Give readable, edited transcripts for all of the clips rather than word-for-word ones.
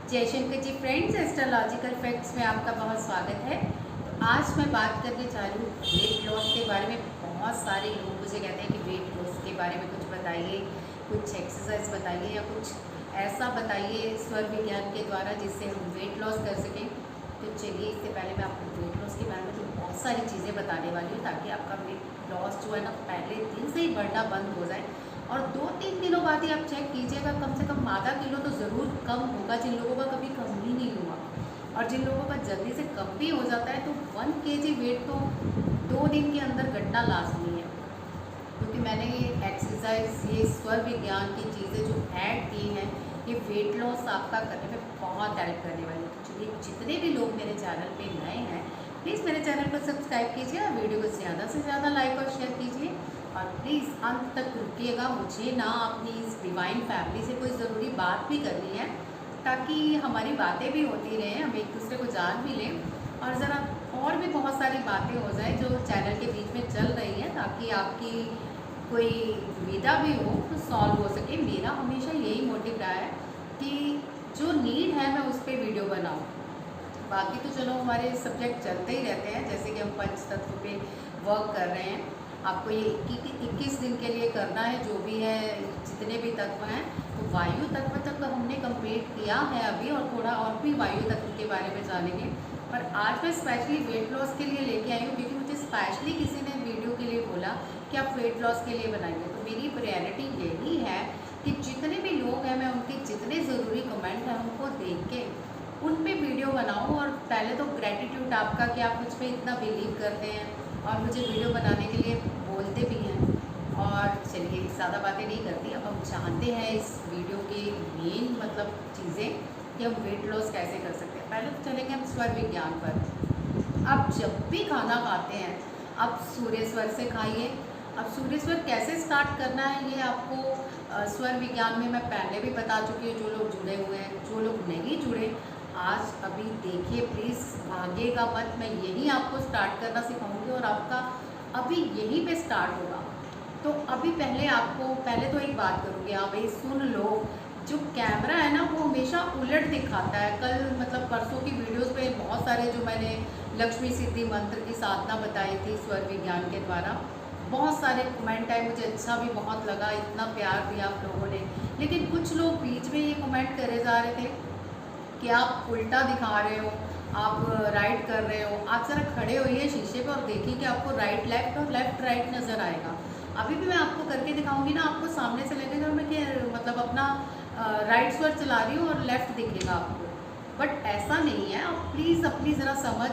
जय Shankar ji friends, astrological facts में आपका बहुत स्वागत है। तो आज मैं बात करने जा रही हूँ वेट लॉस के बारे में। बहुत सारे लोग मुझे कहते हैं कि वेट लॉस के बारे में कुछ बताइए, कुछ एक्सरसाइज बताइए या कुछ ऐसा बताइए स्वर विज्ञान के द्वारा जिससे हम वेट लॉस कर सकें। तो चलिए, इससे पहले मैं आपको वेट लॉस के बारे में तो बहुत सारी चीज़ें बताने वाली हूँ ताकि आपका वेट लॉस जो है ना पहले दिन से ही बढ़ना बंद हो जाए। और 2-3 दिनों बाद ही आप चेक कीजिएगा, कम से कम आधा किलो तो ज़रूर कम होगा। जिन लोगों का कभी कम ही नहीं हुआ और जिन लोगों का जल्दी से कम भी हो जाता है, तो 1 केजी वेट तो 2 दिन के अंदर घटना लाजमी है। क्योंकि मैंने ये एक्सरसाइज, ये स्वर विज्ञान की चीज़ें जो ऐड की हैं, ये वेट लॉस आपका करने में बहुत हेल्प करने वाली है। तो चलिए, जितने भी लोग मेरे चैनल पे नए हैं, प्लीज़ मेरे चैनल को सब्सक्राइब कीजिए और वीडियो को ज़्यादा से ज़्यादा लाइक और शेयर कीजिए। और प्लीज़ अंत तक रुकिएगा। मुझे ना अपनी इस डिवाइन फैमिली से कोई ज़रूरी बात भी करनी है ताकि हमारी बातें भी होती रहें, हम एक दूसरे को जान भी लें और ज़रा और भी बहुत सारी बातें हो जाए जो चैनल के बीच में चल रही हैं, ताकि आपकी कोई दुविधा भी हो तो सॉल्व हो सके। मेरा हमेशा यही मोटिव रहा है कि जो नीड है मैं उस पर वीडियो बनाऊँ। बाकी तो चलो हमारे सब्जेक्ट चलते ही रहते हैं, जैसे कि हम पंच तत्व पे वर्क कर रहे हैं। आपको ये 21 दिन के लिए करना है, जो भी है जितने भी तत्व हैं। तो वायु तत्व तक हमने कंप्लीट किया है अभी, और थोड़ा और भी वायु तत्व के बारे में जानेंगे। पर आज मैं स्पेशली वेट लॉस के लिए लेके आई हूँ, क्योंकि मुझे स्पेशली किसी ने वीडियो के लिए बोला कि आप वेट लॉस के लिए बनाइए। तो मेरी प्रायोरिटी यही है कि जितने भी लोग हैं, मैं उनके जितने ज़रूरी कमेंट हैं उनको देख के उन पे वीडियो बनाऊँ। और पहले तो ग्रेटिट्यूड आपका कि आप मुझ पर इतना बिलीव करते हैं और मुझे वीडियो बनाने के लिए बोलते भी हैं। और चलिए, ज़्यादा बातें नहीं करती, अब हम जानते हैं इस वीडियो की मेन मतलब चीज़ें कि हम वेट लॉस कैसे कर सकते हैं। पहले तो चलेंगे हम स्वर विज्ञान पर। आप जब भी खाना खाते हैं, आप सूर्य स्वर से खाइए। अब सूर्य स्वर कैसे स्टार्ट करना है ये आपको स्वर विज्ञान में मैं पहले भी बता चुकी हूँ। जो लोग जुड़े हुए हैं, जो लोग नहीं जुड़े, आज अभी देखिए प्लीज़, भागिएगा मत। मैं यही आपको स्टार्ट करना सिखाऊंगी और आपका अभी यहीं पे स्टार्ट होगा। तो अभी पहले तो एक बात करूँगी, हाँ भाई सुन लो। जो कैमरा है ना वो हमेशा उलट दिखाता है। कल मतलब परसों की वीडियोस पे बहुत सारे जो मैंने लक्ष्मी सिद्धि मंत्र की साधना बताई थी स्वर विज्ञान के द्वारा, बहुत सारे कमेंट आए, मुझे अच्छा भी बहुत लगा, इतना प्यार दिया आप लोगों ने। लेकिन कुछ लोग बीच में ये कमेंट करे जा रहे थे कि आप उल्टा दिखा रहे हो, आप राइट कर रहे हो। आप ज़रा खड़े होइए शीशे पर और देखिए कि आपको राइट लेफ्ट और लेफ्ट राइट नज़र आएगा। अभी भी मैं आपको करके दिखाऊंगी ना, आपको सामने से लगेगा मैं कि मतलब अपना राइट स्वर चला रही हूँ और लेफ्ट दिखेगा आपको। बट ऐसा नहीं है। आप प्लीज़ अपनी ज़रा समझ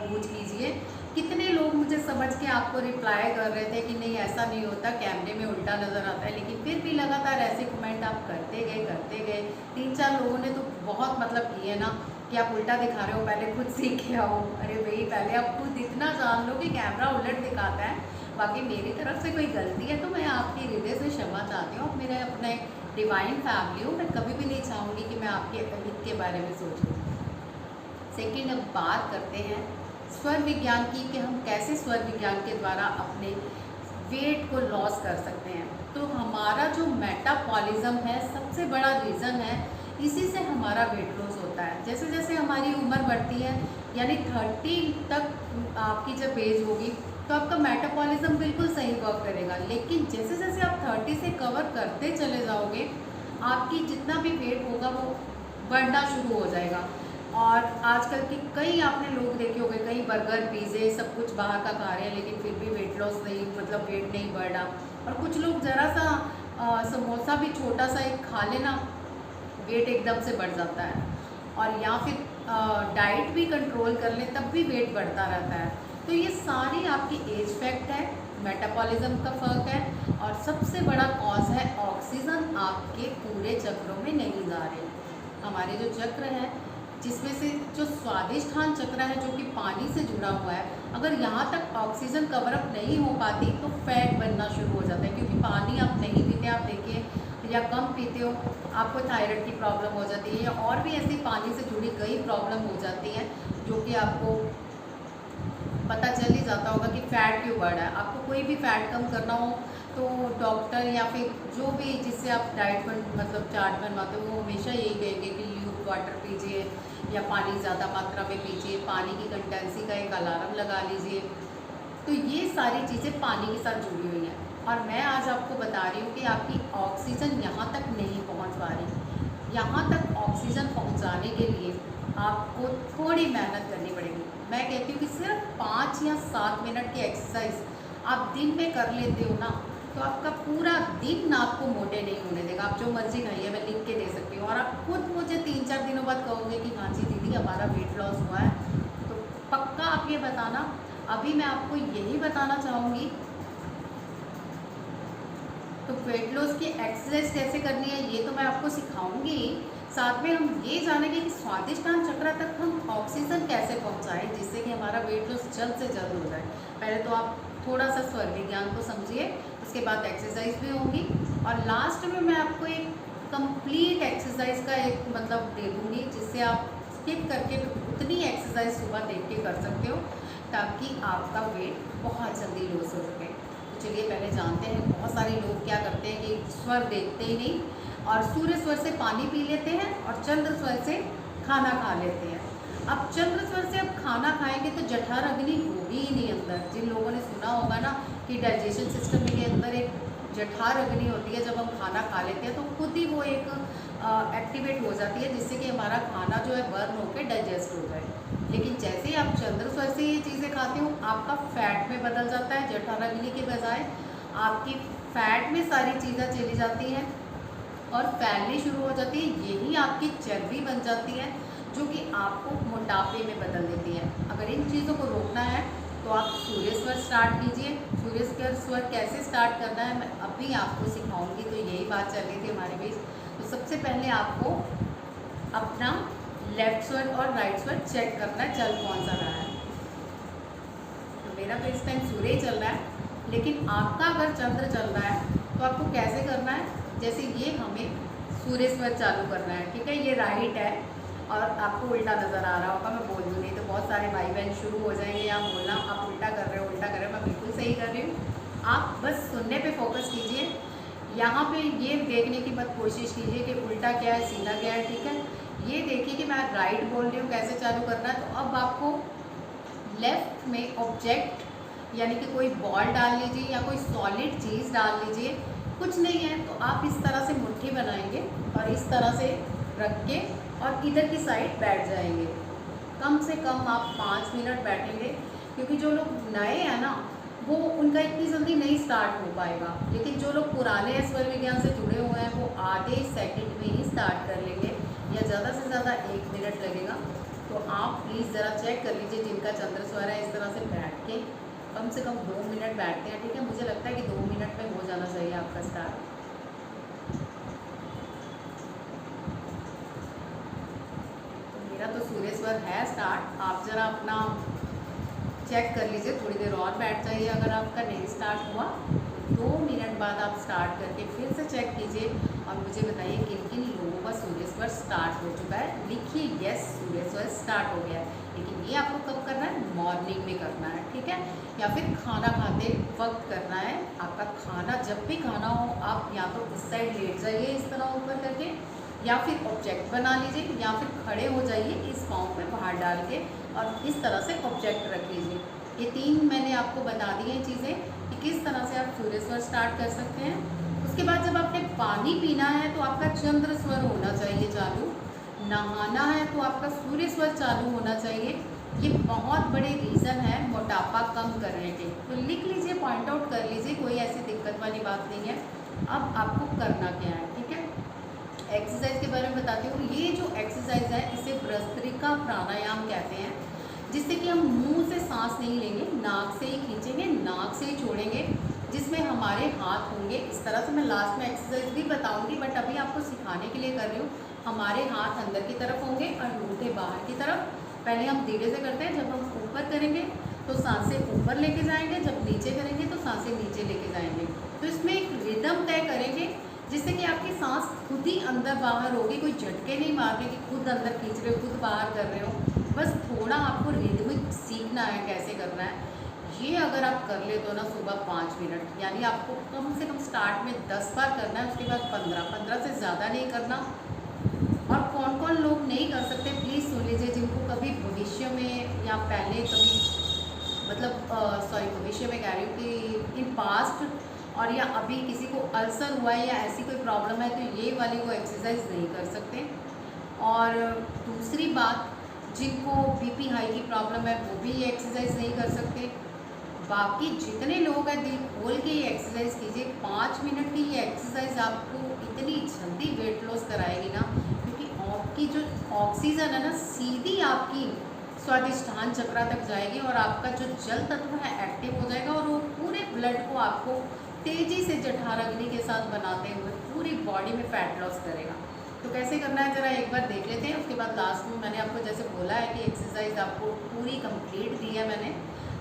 बूझ कीजिए। कितने लोग मुझे समझ के आपको रिप्लाई कर रहे थे कि नहीं ऐसा नहीं होता, कैमरे में उल्टा नज़र आता है। लेकिन फिर भी लगातार ऐसे कमेंट आप करते गए। 3-4 लोगों ने तो बहुत मतलब किए ना कि आप उल्टा दिखा रहे हो, पहले खुद सीख के आओ। अरे भाई, पहले आप खुद इतना जान लो कि कैमरा उलट दिखाता है। बाकी मेरी तरफ से कोई गलती है तो मैं आपकी हृदय से क्षमा चाहती हूँ। मेरे अपने डिवाइन फैमिली हो, मैं कभी भी नहीं चाहूँगी कि मैं आपके हित के बारे में सोचूँ। सेकेंड, अब बात करते हैं स्वर विज्ञान की कि हम कैसे स्वर विज्ञान के द्वारा अपने वेट को लॉस कर सकते हैं। तो हमारा जो मेटाबॉलिज्म है सबसे बड़ा रीज़न है, इसी से हमारा वेट लॉस होता है। जैसे जैसे हमारी उम्र बढ़ती है, यानी 30 तक आपकी जब एज होगी तो आपका मेटाबॉलिज्म बिल्कुल सही वर्क करेगा। लेकिन जैसे जैसे आप 30 से कवर करते चले जाओगे, आपकी जितना भी वेट होगा वो बढ़ना शुरू हो जाएगा। और आजकल की कई आपने लोग देखे होंगे, कई बर्गर पिज़्ज़े सब कुछ बाहर का खा रहे हैं, लेकिन फिर भी वेट लॉस नहीं, मतलब वेट नहीं बढ़ रहा। और कुछ लोग ज़रा सा समोसा भी छोटा सा एक खा लेना, वेट एकदम से बढ़ जाता है। और या फिर डाइट भी कंट्रोल कर लें तब भी वेट बढ़ता रहता है। तो ये सारी आपकी एज फैक्ट है, मेटाबॉलिज्म का फ़र्क है, और सबसे बड़ा कॉज है ऑक्सीजन आपके पूरे चक्रों में नहीं जा रहे। हमारे जो चक्र है, जिसमें से जो स्वादिष्ठान चक्र है जो कि पानी से जुड़ा हुआ है, अगर यहाँ तक ऑक्सीजन कवर अप नहीं हो पाती तो फैट बनना शुरू हो जाता है। क्योंकि पानी आप नहीं पीते, आप देखिए, या कम पीते हो, आपको थायराइड की प्रॉब्लम हो जाती है, या और भी ऐसी पानी से जुड़ी कई प्रॉब्लम हो जाती हैं जो कि आपको पता चल ही जाता होगा कि फ़ैट क्यों बढ़ रहा है। आपको कोई भी फ़ैट कम करना हो तो डॉक्टर या फिर जो भी जिससे आप डाइट पर मतलब चार्ट बनवाते हो, वो हमेशा यही कहेंगे कि वाटर पीजिए या पानी ज़्यादा मात्रा में पीजिए, पानी की कंटेंसी का एक अलार्म लगा लीजिए। तो ये सारी चीज़ें पानी के साथ जुड़ी हुई हैं। और मैं आज आपको बता रही हूँ कि आपकी ऑक्सीजन यहाँ तक नहीं पहुँच पा रही। यहाँ तक ऑक्सीजन पहुँचाने के लिए आपको थोड़ी मेहनत करनी पड़ेगी। मैं कहती हूँ कि सिर्फ 5 या 7 मिनट की एक्सरसाइज आप दिन में कर लेते हो ना, तो आपका पूरा दिन आपको मोटे नहीं होने देगा। आप जो मर्जी खाइए, मैं लिख के दे सकती हूँ। और आप खुद मुझे 3-4 दिनों बाद कहोगे कि हाँ जी दीदी हमारा वेट लॉस हुआ है, तो पक्का आप ये बताना। अभी मैं आपको यही बताना चाहूँगी। तो वेट लॉस की एक्सरसाइज कैसे करनी है ये तो मैं आपको सिखाऊंगी। साथ में हम ये जानेंगे कि स्वादिष्टान चक्र तक हम ऑक्सीजन कैसे पहुंचाएं जिससे कि हमारा वेट लॉस जल्द से जल्द हो जाए। पहले तो आप थोड़ा सा स्वर विज्ञान को समझिए, उसके बाद एक्सरसाइज भी होंगी और लास्ट में मैं आपको एक कंप्लीट एक्सरसाइज का एक मतलब दे दूँगी जिससे आप स्किप करके उतनी एक्सरसाइज सुबह देख के कर सकते हो ताकि आपका वेट बहुत जल्दी लॉस हो सके। तो चलिए पहले जानते हैं। बहुत सारे लोग क्या करते हैं कि स्वर देखते ही नहीं और सूर्य स्वर से पानी पी लेते हैं और चंद्र स्वर से खाना खा लेते हैं। अब चंद्र स्वर से अब खाना खाएंगे तो जठर अग्नि होगी ही नहीं अंदर। जिन लोगों ने सुना होगा ना कि डाइजेशन सिस्टम के अंदर एक जठर अग्नि होती है, जब हम खाना खा लेते हैं तो खुद ही वो एक एक्टिवेट हो जाती है जिससे कि हमारा खाना जो है बर्न होकर डाइजेस्ट हो जाए। लेकिन जैसे ही आप चंद्र स्वर से ये चीज़ें खाते हो आपका फैट में बदल जाता है। जठर अग्नि के बजाय आपकी फैट में सारी चीज़ें चली जाती हैं और फैलनी शुरू हो जाती है। यही आपकी चर्बी बन जाती है जो कि आपको मोटापे में बदल देती है। अगर इन चीज़ों को रोकना है तो आप सूर्य स्वर स्टार्ट कीजिए। सूर्य स्वर कैसे स्टार्ट करना है मैं अभी आपको सिखाऊंगी। तो यही बात चल रही थी हमारे बीच। तो सबसे पहले आपको अपना लेफ्ट स्वर और राइट स्वर चेक करना है, चल कौन सा रहा है। तो मेरा तो इस टाइम सूर्य ही चल रहा है, लेकिन आपका अगर चंद्र चल रहा है तो आपको कैसे करना है, जैसे ये हमें सूर्य स्वर चालू करना है, ठीक है। ये राइट है और आपको उल्टा नज़र आ रहा होगा, मैं बोल दूँ नहीं तो बहुत सारे भाई बहन शुरू हो जाएंगे या बोलना आप उल्टा कर रहे हो उल्टा कर रहे हो। मैं बिल्कुल सही कर रही हूँ, आप बस सुनने पे फोकस कीजिए। यहाँ पे ये देखने की मत कोशिश कीजिए कि उल्टा क्या है सीधा क्या है, ठीक है। ये देखिए कि मैं राइट बोल रही हूँ कैसे चालू करना है। तो अब आपको लेफ्ट में ऑब्जेक्ट यानी कि कोई बॉल डाल लीजिए या कोई सॉलिड चीज़ डाल लीजिए, कुछ नहीं है तो आप इस तरह से मुट्ठी बनाएंगे और इस तरह से रख के और इधर की साइड बैठ जाएंगे। कम से कम आप 5 मिनट बैठेंगे, क्योंकि जो लोग नए हैं ना वो उनका इतनी जल्दी नहीं स्टार्ट हो पाएगा, लेकिन जो लोग पुराने स्वर विज्ञान से जुड़े हुए हैं वो आधे सेकंड में ही स्टार्ट कर लेंगे या ज़्यादा से ज़्यादा 1 मिनट लगेगा। तो आप प्लीज़ ज़रा चेक कर लीजिए जिनका चंद्र स्वर है, इस तरह से बैठ के कम से कम 2 मिनट बैठते हैं, ठीक है। मुझे लगता है कि 2 मिनट में हो जाना चाहिए आपका स्टार्ट। तो मेरा तो सूर्य स्वर है स्टार्ट, आप ज़रा अपना चेक कर लीजिए, थोड़ी देर और बैठ जाइए। अगर आपका नहीं स्टार्ट हुआ 2 मिनट बाद आप स्टार्ट करके फिर से चेक कीजिए और मुझे बताइए किन किन लोगों का सूर्य स्वर स्टार्ट हो चुका है। लिखिए यस सूर्य स्वर स्टार्ट हो गया है। लेकिन ये आपको कब करना है, मॉर्निंग में करना है, ठीक है, या फिर खाना खाते वक्त करना है। आपका खाना जब भी खाना हो आप या तो इस साइड लेट जाइए इस तरह ऊपर करके, या फिर ऑब्जेक्ट बना लीजिए, या फिर खड़े हो जाइए इस पाँव पे बाहर डाल के और इस तरह से ऑब्जेक्ट रख लीजिए। ये 3 मैंने आपको बता दी हैं चीज़ें कि किस तरह से आप सूर्य स्वर स्टार्ट कर सकते हैं। उसके बाद जब आपने पानी पीना है तो आपका चंद्र स्वर होना चाहिए चालू, नहाना है तो आपका सूर्य स्वर चालू होना चाहिए। ये बहुत बड़े रीज़न है मोटापा कम करने के। तो लिख लीजिए, पॉइंट आउट कर लीजिए, कोई ऐसी दिक्कत वाली बात नहीं है। अब आपको करना क्या है, ठीक है। एक्सरसाइज के बारे में बताती हूँ। ये जो एक्सरसाइज है इसे भस्त्रिका प्राणायाम कहते हैं, जिससे कि हम मुंह से सांस नहीं लेंगे, नाक से ही खींचेंगे, नाक से ही छोड़ेंगे, जिसमें हमारे हाथ होंगे इस तरह से। मैं लास्ट में एक्सरसाइज भी बताऊंगी, बट अभी आपको सिखाने के लिए कर रही हूँ। हमारे हाथ अंदर की तरफ होंगे और अंगूठे बाहर की तरफ। पहले हम धीरे से करते हैं, जब हम ऊपर करेंगे तो सांसें ऊपर लेके जाएंगे, जब नीचे करेंगे तो सांसें नीचे लेके जाएंगे। तो इसमें एक रिदम तय करेंगे जिससे कि आपकी सांस खुद ही अंदर बाहर होगी। कोई झटके नहीं मारने कि खुद अंदर खींच रहे हो खुद बाहर कर रहे हो, बस थोड़ा आपको रिदमिक सीखना है कैसे करना है। ये अगर आप कर ले तो ना सुबह 5 मिनट, यानी आपको कम से कम स्टार्ट में 10 बार करना है, उसके बाद 15 से ज़्यादा नहीं करना। और कौन कौन लोग नहीं आप पहले कभी मतलब सॉरी भविष्य में कह रही हूँ कि इन पास्ट और या अभी किसी को अल्सर हुआ है या ऐसी कोई प्रॉब्लम है तो ये वाली वो एक्सरसाइज नहीं कर सकते। और दूसरी बात, जिनको बीपी हाई की प्रॉब्लम है वो भी ये एक्सरसाइज नहीं कर सकते। बाकी जितने लोग हैं दिल खोल के ये एक्सरसाइज कीजिए। 5 मिनट की ये एक्सरसाइज आपको इतनी जल्दी वेट लॉस कराएगी ना, क्योंकि आपकी जो ऑक्सीजन है ना सीधी आपकी स्वादिष्टान चक्रा तक जाएगी और आपका जो जल तत्व है एक्टिव हो जाएगा और वो पूरे ब्लड को आपको तेज़ी से जठर अग्नि के साथ बनाते हुए पूरी बॉडी में फैट लॉस करेगा। तो कैसे करना है ज़रा एक बार देख लेते हैं। उसके बाद लास्ट में मैंने आपको जैसे बोला है कि एक्सरसाइज आपको पूरी कंप्लीट दी है मैंने,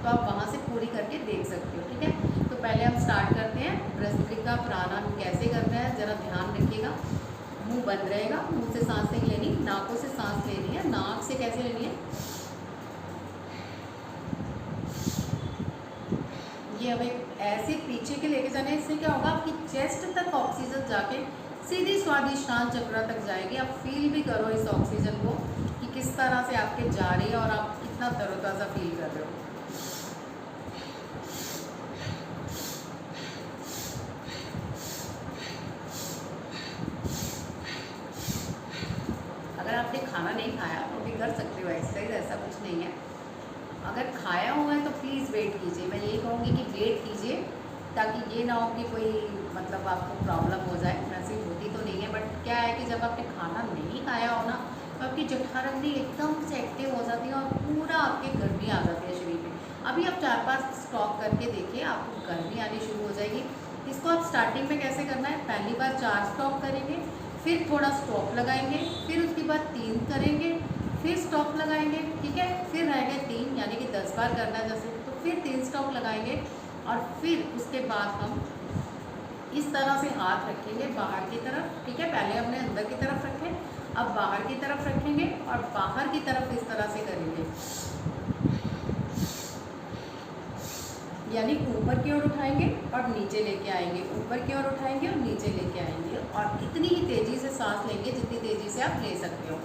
तो आप वहाँ से पूरी करके देख सकते हो। ठीक है, तो पहले हम स्टार्ट करते हैं। भस्त्रिका प्राणायाम कैसे करना है ज़रा ध्यान रखिएगा। मुंह बंद रहेगा, मुंह से सांस नहीं लेनी, नाकों से सांस लेनी है। नाक से कैसे लेनी है, ये हमें ऐसे पीछे के लेके जाना है। इससे क्या होगा, आपकी चेस्ट तक ऑक्सीजन जाके सीधी स्वादिष्टान चक्र तक जाएगी। आप फील भी करो इस ऑक्सीजन को कि किस तरह से आपके जा रही है और आप कितना तरोताज़ा फील कर रहे हो। अगर आपने खाना नहीं खाया तो भी कर सकते हो एक्सरसाइज, ऐसा कुछ नहीं है। अगर खाया हुआ है तो प्लीज़ वेट कीजिए। मैं यही कहूँगी कि वेट कीजिए, ताकि ये ना हो कि कोई मतलब आपको प्रॉब्लम हो जाए। वैसे होती तो नहीं है, बट क्या है कि जब आपने खाना नहीं खाया हो ना तो आपकी जठर अग्नि एकदम से एक्टिव हो जाती है और पूरा आपके गर्मी आ जाती है शरीर में। अभी आप 4-5 स्टॉप करके देखिए, आपको गर्मी आनी शुरू हो जाएगी। इसको आप स्टार्टिंग में कैसे करना है, पहली बार 4 स्टॉप करेंगे, फिर थोड़ा स्टॉप लगाएंगे, फिर उसके बाद 3 करेंगे, फिर स्टॉप लगाएंगे। ठीक है, फिर रह गए 3, यानी कि 10 बार करना है जैसे, तो फिर 3 स्टॉप लगाएंगे और फिर उसके बाद हम इस तरह से हाथ रखेंगे बाहर की तरफ। ठीक है, पहले हमने अंदर की तरफ रखे, अब बाहर की तरफ रखेंगे और बाहर की तरफ इस तरह से करेंगे, यानी ऊपर की ओर उठाएंगे और नीचे लेके आएंगे, ऊपर की ओर उठाएंगे और नीचे लेके आएंगे। और इतनी ही तेज़ी से सांस लेंगे जितनी तेज़ी से आप ले सकते हो।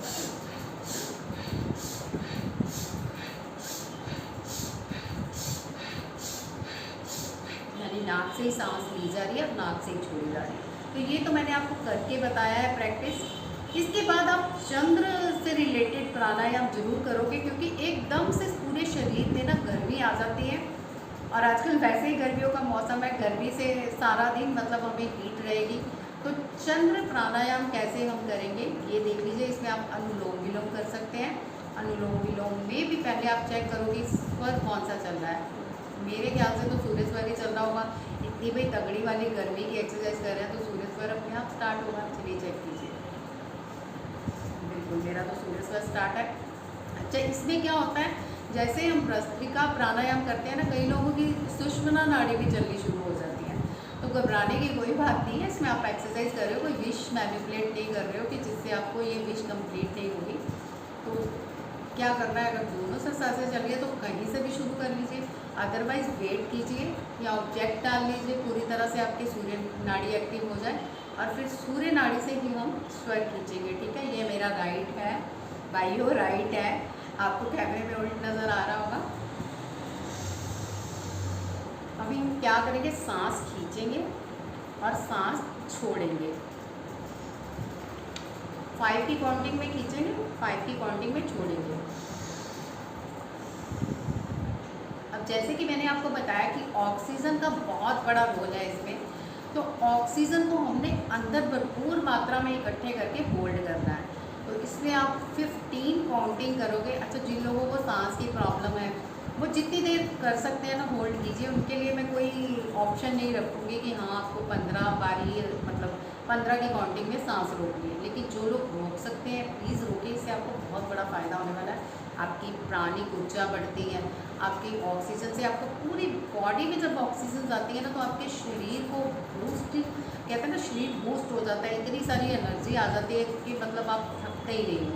यानी नाक से ही सांस ली जा रही है और नाक से ही छोड़ी जा रही है। तो ये तो मैंने आपको करके बताया है प्रैक्टिस। इसके बाद आप चंद्र से रिलेटेड प्राणायाम जरूर करोगे, क्योंकि एकदम से पूरे शरीर में ना गर्मी आ जाती है और आजकल वैसे ही गर्मियों का मौसम है, गर्मी से सारा दिन मतलब हमें हीट रहेगी। तो चंद्र प्राणायाम कैसे हम करेंगे ये देख लीजिए। इसमें आप अनुलोम विलोम कर सकते हैं। अनुलोम विलोम में भी पहले आप चेक करोगे स्वर कौन सा चल रहा है। मेरे ख्याल से तो सूर्य स्वर ही चल रहा होगा। इतनी भाई तगड़ी वाली गर्मी की एक्सरसाइज कर रहे हैं तो सूर्य स्वर अपने आप स्टार्ट होगा। चलिए चेक कीजिए, बिल्कुल मेरा तो सूर्य स्वर स्टार्ट है। अच्छा, इसमें क्या होता है, जैसे हम भस्त्रिका प्राणायाम करते हैं ना, कई लोगों की सुषुम्ना नाड़ी भी चलनी शुरू हो जाती है। तो घबराने की कोई बात नहीं है। इसमें आप एक्सरसाइज कर रहे हो, कोई विश मैनिपुलेट नहीं कर रहे हो कि जिससे आपको ये विश कंप्लीट नहीं होगी। तो क्या करना है, अगर दोनों से सांसें चल रही है तो कहीं से भी शुरू कर लीजिए, अदरवाइज वेट कीजिए या ऑब्जेक्ट डाल लीजिए पूरी तरह से आपकी सूर्य नाड़ी एक्टिव हो जाए और फिर सूर्य नाड़ी से ही हम स्वर खींचेंगे। ठीक है, ये मेरा राइट है भाइयों, राइट है। आपको कैमरे में उल्ट नज़र आ रहा होगा। अभी हम क्या करेंगे, सांस खींचेंगे और सांस छोड़ेंगे। 5 की काउंटिंग में खींचेंगे, 5 की काउंटिंग में छोड़ेंगे। अब जैसे कि मैंने आपको बताया कि ऑक्सीजन का बहुत बड़ा रोल है इसमें, तो ऑक्सीजन को हमने अंदर भरपूर मात्रा में इकट्ठे करके होल्ड करना है। तो इसमें आप 15 काउंटिंग करोगे। अच्छा, जिन लोगों को सांस की प्रॉब्लम है वो जितनी देर कर सकते हैं ना होल्ड कीजिए। उनके लिए मैं कोई ऑप्शन नहीं रखूँगी कि हाँ आपको 15 बारी मतलब 15 की काउंटिंग में सांस रोकनी है। लेकिन जो लोग रोक सकते हैं प्लीज़ रोके, इससे आपको बहुत बड़ा फ़ायदा होने वाला है। आपकी प्राणिक ऊर्जा बढ़ती है, आपकी ऑक्सीजन से आपको पूरी बॉडी में जब ऑक्सीजन जाती है ना तो आपके शरीर को बूस्ट, कहते हैं ना शरीर बूस्ट हो जाता है, इतनी सारी एनर्जी आ जाती है कि मतलब आप थकते ही नहीं हो।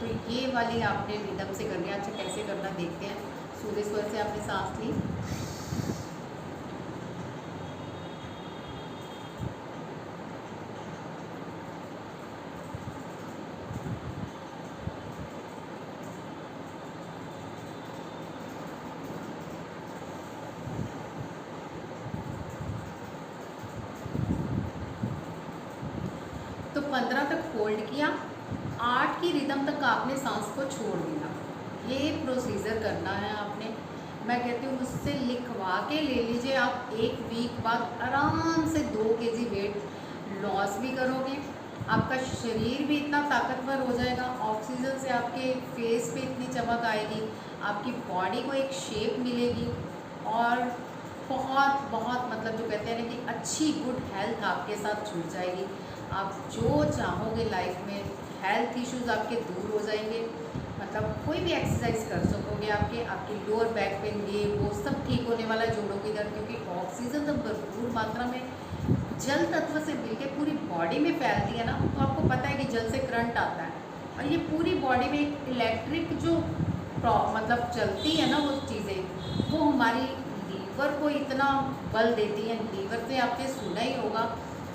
तो ये वाली आपने रिदम से करनी है। अच्छा, कैसे करना देखते हैं। सूर्य स्वर से आपने सांस ली, 15 तक होल्ड किया, 8 की रिदम तक आपने सांस को छोड़ दिया। ये प्रोसीजर करना है आपने। मैं कहती हूँ मुझसे लिखवा के ले लीजिए, आप 1 वीक बाद आराम से 2 केजी वेट लॉस भी करोगे। आपका शरीर भी इतना ताकतवर हो जाएगा, ऑक्सीजन से आपके फेस पे इतनी चमक आएगी, आपकी बॉडी को एक शेप मिलेगी और बहुत बहुत मतलब जो कहते हैं ना कि अच्छी गुड हेल्थ आपके साथ जुड़ जाएगी। आप जो चाहोगे लाइफ में, हेल्थ इश्यूज आपके दूर हो जाएंगे। मतलब कोई भी एक्सरसाइज कर सकोगे, आपकी लोअर बैक पेन ये वो सब ठीक होने वाला है, जोड़ों की दर्द, क्योंकि ऑक्सीजन जब भरपूर मात्रा में जल तत्व से मिलके पूरी बॉडी में फैलती है ना, तो आपको पता है कि जल से करंट आता है और ये पूरी बॉडी में एक इलेक्ट्रिक जो मतलब चलती है ना वो चीज़ें, वो हमारी लीवर को इतना बल देती है। लीवर से आपने सुना ही होगा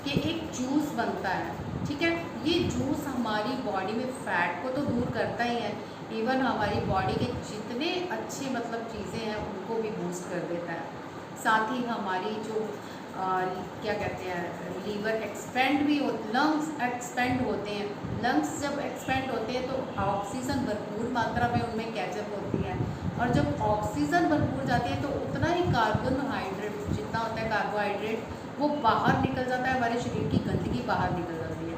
कि एक जूस बनता है, ठीक है। ये जूस हमारी बॉडी में फैट को तो दूर करता ही है, इवन हमारी बॉडी के जितने अच्छे मतलब चीज़ें हैं उनको भी बूस्ट कर देता है। साथ ही हमारी जो क्या कहते हैं लीवर एक्सपेंड भी हो, लंग्स एक्सपेंड होते हैं। लंग्स जब एक्सपेंड होते हैं तो ऑक्सीजन भरपूर मात्रा में उनमें कैचअप होती है और जब ऑक्सीजन भरपूर जाती है तो उतना ही कार्बोहाइड्रेट जितना होता है कार्बोहाइड्रेट वो बाहर निकल जाता है, हमारे शरीर की गंदगी बाहर निकल जाती है।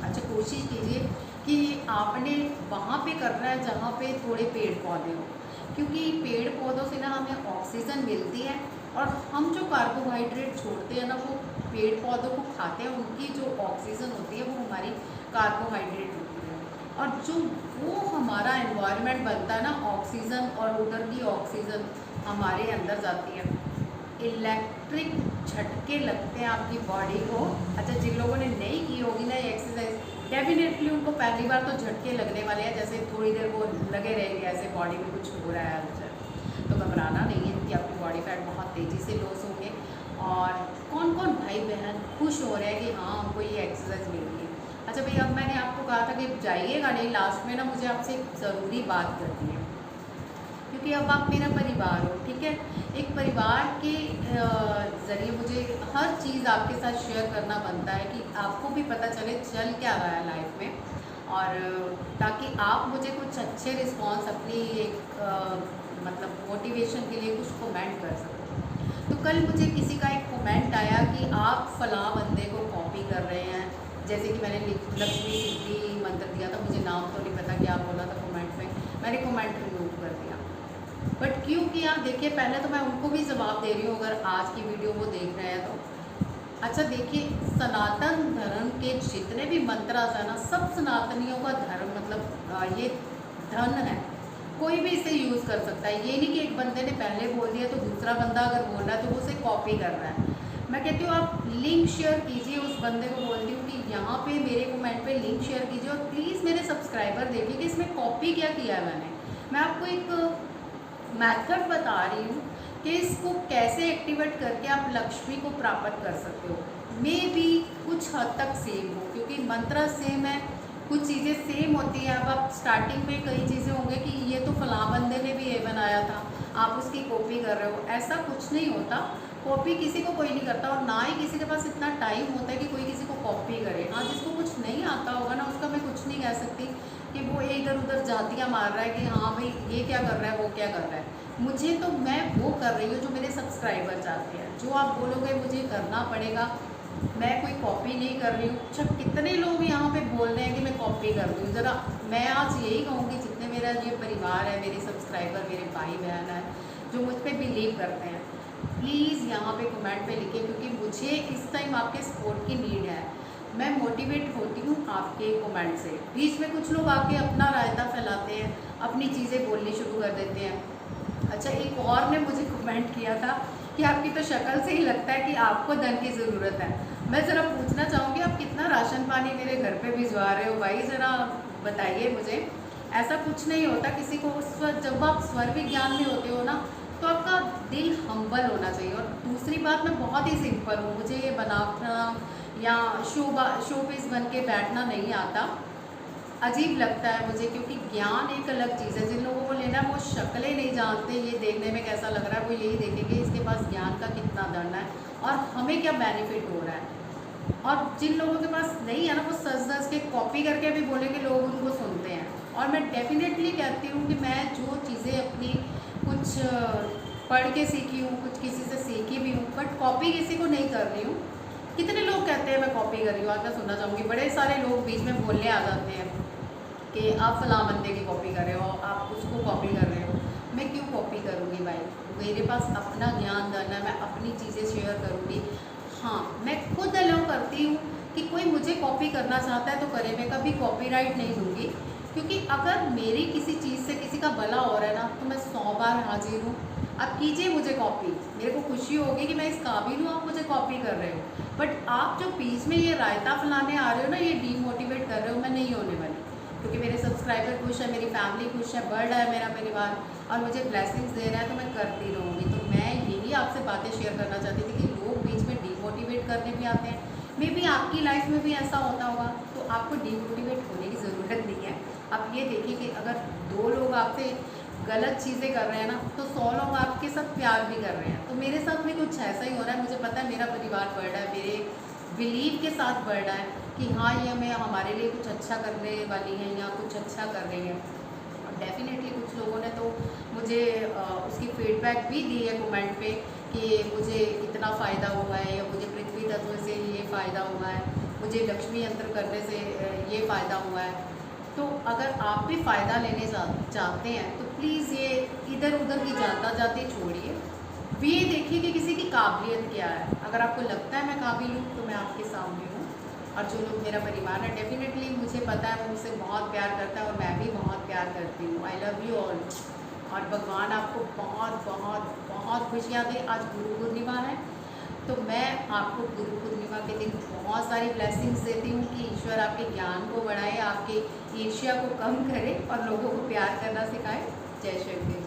अच्छा, कोशिश कीजिए कि आपने वहाँ पे करना है जहाँ पे थोड़े पेड़ पौधे हों, क्योंकि पेड़ पौधों से ना हमें ऑक्सीजन मिलती है और हम जो कार्बोहाइड्रेट छोड़ते हैं ना वो पेड़ पौधों को खाते हैं, उनकी जो ऑक्सीजन होती है वो हमारी कार्बोहाइड्रेट होती है। और जो वो हमारा एनवायरनमेंट बनता है ना ऑक्सीजन, और उधर की ऑक्सीजन हमारे अंदर जाती है, इलेक्ट्रिक झटके लगते हैं आपकी बॉडी को। अच्छा, जिन लोगों ने नहीं की होगी ना ये एक्सरसाइज, डेफिनेटली उनको पहली बार तो झटके लगने वाले हैं, जैसे थोड़ी देर वो लगे रहेंगे ऐसे बॉडी में कुछ हो रहा है। तो घबराना नहीं है कि आपकी बॉडी फैट बहुत तेज़ी से लॉस होंगे। और कौन कौन भाई बहन खुश हो रहे हैं कि हाँ हमको ये एक्सरसाइज मिल रही है। अच्छा भाई, अब मैंने आपको कहा था कि जाइएगा नहीं, लास्ट में ना मुझे आपसे एक ज़रूरी बात करनी है, क्योंकि अब आप मेरा परिवार हो, ठीक है। एक परिवार के ज़रिए मुझे हर चीज़ आपके साथ शेयर करना बनता है कि आपको भी पता चले चल क्या रहा है लाइफ में, और ताकि आप मुझे कुछ अच्छे रिस्पॉन्स अपनी एक मतलब मोटिवेशन के लिए कुछ कमेंट कर सको। तो कल मुझे किसी का एक कमेंट आया कि आप फलां बंदे को कॉपी कर रहे हैं, जैसे कि मैंने लक्ष्मी सिद्धि मंत्र दिया था, मुझे नाम तो नहीं पता क्या बोला था कमेंट में, मैंने कमेंट रिमूव कर दिया। बट क्यों किया, देखिए पहले तो मैं उनको भी जवाब दे रही हूँ अगर आज की वीडियो वो देख रहे हैं तो। अच्छा देखिए, सनातन धर्म के जितने भी मंत्र है ना, सब सनातनियों का धर्म मतलब ये धन है, कोई भी इसे यूज़ कर सकता है। ये नहीं कि एक बंदे ने पहले बोल दिया तो दूसरा बंदा अगर बोल रहा है तो वो उसे कॉपी कर रहा है। मैं कहती हूँ आप लिंक शेयर कीजिए, उस बंदे को बोलती हूँ कि यहाँ पे मेरे कमेंट पे लिंक शेयर कीजिए और प्लीज़ मेरे सब्सक्राइबर देखिए कि इसमें कॉपी क्या किया है मैंने। मैं आपको एक मेथड बता रही हूँ कि इसको कैसे एक्टिवेट करके आप लक्ष्मी को प्राप्त कर सकते हो। मे भी कुछ हद तक सेम हो, क्योंकि मंत्र सेम है, कुछ चीज़ें सेम होती हैं। अब आप स्टार्टिंग में कई चीज़ें होंगे कि ये तो फलां बंदे ने भी ये बनाया था, आप उसकी कॉपी कर रहे हो, ऐसा कुछ नहीं होता। कॉपी किसी को कोई नहीं करता और ना ही किसी के पास इतना टाइम होता है कि कोई किसी को कॉपी करे। हाँ, जिसको कुछ नहीं आता होगा ना उसका मैं कुछ नहीं कह सकती कि वो इधर उधर जातियाँ मार रहा है कि हाँ भाई ये क्या कर रहा है वो क्या कर रहा है। मुझे तो मैं वो कर रही हूँ जो मेरे सब्सक्राइबर चाहते हैं, जो आप बोलोगे मुझे करना पड़ेगा, मैं कोई कॉपी नहीं कर रही हूँ। अच्छा, कितने लोग यहाँ पे बोल रहे हैं कि मैं कॉपी कर रही हूँ, ज़रा मैं आज यही कहूँगी जितने मेरा ये परिवार है, मेरे सब्सक्राइबर, मेरे भाई बहन हैं जो मुझ पर बिलीव करते हैं, प्लीज़ यहाँ पे कमेंट पे लिखें, क्योंकि मुझे इस टाइम आपके सपोर्ट की नीड है। मैं मोटिवेट होती हूँ आपके कमेंट से। बीच में कुछ लोग आके अपना रायता फैलाते हैं, अपनी चीज़ें बोलनी शुरू कर देते हैं। अच्छा, एक और ने मुझे कमेंट किया था कि आपकी तो शक्ल से ही लगता है कि आपको धन की ज़रूरत है। मैं ज़रा पूछना चाहूँगी आप कितना राशन पानी मेरे घर पे भिजवा रहे हो भाई, ज़रा बताइए मुझे। ऐसा कुछ नहीं होता, किसी को जब आप स्वर विज्ञान में होते हो ना तो आपका दिल हम्बल होना चाहिए। और दूसरी बात, मैं बहुत ही सिंपल हूँ, मुझे ये बनाना या शोपीस बन के बैठना नहीं आता, अजीब लगता है मुझे, क्योंकि ज्ञान एक अलग चीज़ है। जिन लोगों को लेना है वो शक्लें नहीं जानते, ये देखने में कैसा लग रहा है, वो यही देखेंगे इसके पास ज्ञान का कितना धन है और हमें क्या बेनिफिट हो रहा है। और जिन लोगों के पास नहीं है ना, वो सच के कॉपी करके भी बोलेंगे, लोग उनको सुनते हैं। और मैं डेफिनेटली कहती हूँ कि मैं जो चीज़ें अपनी कुछ पढ़ के सीखी हूँ, कुछ किसी से सीखी भी हूँ, बट कॉपी किसी को नहीं कर रही हूँ। कितने लोग कहते हैं मैं कॉपी कर रही हूँ, आप मैं सुनना चाहूँगी। बड़े सारे लोग बीच में बोलने आ जाते हैं कि आप फलां बंदे की कॉपी कर रहे हो, आप उसको कॉपी कर रहे हो। मैं क्यों कॉपी करूँगी भाई? मेरे पास अपना ज्ञान धन है, मैं अपनी चीज़ें शेयर करूँगी। हाँ, मैं खुद अलाउ करती हूँ कि कोई मुझे कॉपी करना चाहता है तो करे, मैं कभी कॉपीराइट नहीं दूँगी। क्योंकि अगर मेरी किसी चीज़ से किसी का भला हो रहा है ना, तो मैं 100 बार हाजिर हूँ। आप कीजिए मुझे कॉपी, मेरे को खुशी होगी कि मैं इस काबिल हूँ, आप मुझे कॉपी कर रहे हो। बट आप जो बीच में ये रायता फैलाने आ रहे हो ना, ये डीमोटिवेट कर रहे हो, मैं नहीं होने वाली। क्योंकि मेरे सब्सक्राइबर खुश है, मेरी फैमिली खुश है, बढ़ रहा है मेरा परिवार, और मुझे ब्लेसिंग्स दे रहा है, तो मैं करती रहूँगी। तो मैं यही आपसे बातें शेयर करना चाहती थी कि लोग बीच में डीमोटिवेट करने भी आते हैं। मे बी आपकी लाइफ में भी ऐसा होता होगा, तो आपको डीमोटिवेट होने की ज़रूरत नहीं है। आप ये देखिए कि अगर 2 लोग आपसे गलत चीज़ें कर रहे हैं ना, तो 100 लोग आपके साथ प्यार भी कर रहे हैं। तो मेरे साथ भी कुछ ऐसा ही हो रहा है। मुझे पता है मेरा परिवार बढ़ रहा है, मेरे बिलीव के साथ बढ़ रहा है कि हाँ, ये हमें हमारे लिए कुछ अच्छा करने वाली हैं या कुछ अच्छा कर रही हैं। और डेफिनेटली कुछ लोगों ने तो मुझे उसकी फीडबैक भी दी है कमेंट पे कि मुझे इतना फ़ायदा हुआ है, या मुझे पृथ्वी तत्व से ये फ़ायदा हुआ है, मुझे लक्ष्मी यंत्र करने से ये फ़ायदा हुआ है। तो अगर आप भी फ़ायदा लेने चाहते हैं तो प्लीज़ ये इधर उधर की जाता जाती छोड़िए। ये देखिए कि किसी की काबिलियत क्या है। अगर आपको लगता है मैं काबिल हूँ, तो मैं आपके सामने हूँ। और जो लोग मेरा परिवार है, डेफिनेटली मुझे पता है वो मुझसे बहुत प्यार करता है, और मैं भी बहुत प्यार करती हूँ। I love you all. और भगवान आपको बहुत बहुत बहुत खुशियाँ दे। आज गुरु पूर्णिमा है, तो मैं आपको गुरु पूर्णिमा के दिन बहुत सारी ब्लेसिंग्स देती हूँ कि ईश्वर आपके ज्ञान को बढ़ाए, आपके ईर्ष्या को कम करे, और लोगों को प्यार करना सिखाए। जय श्री कृष्ण।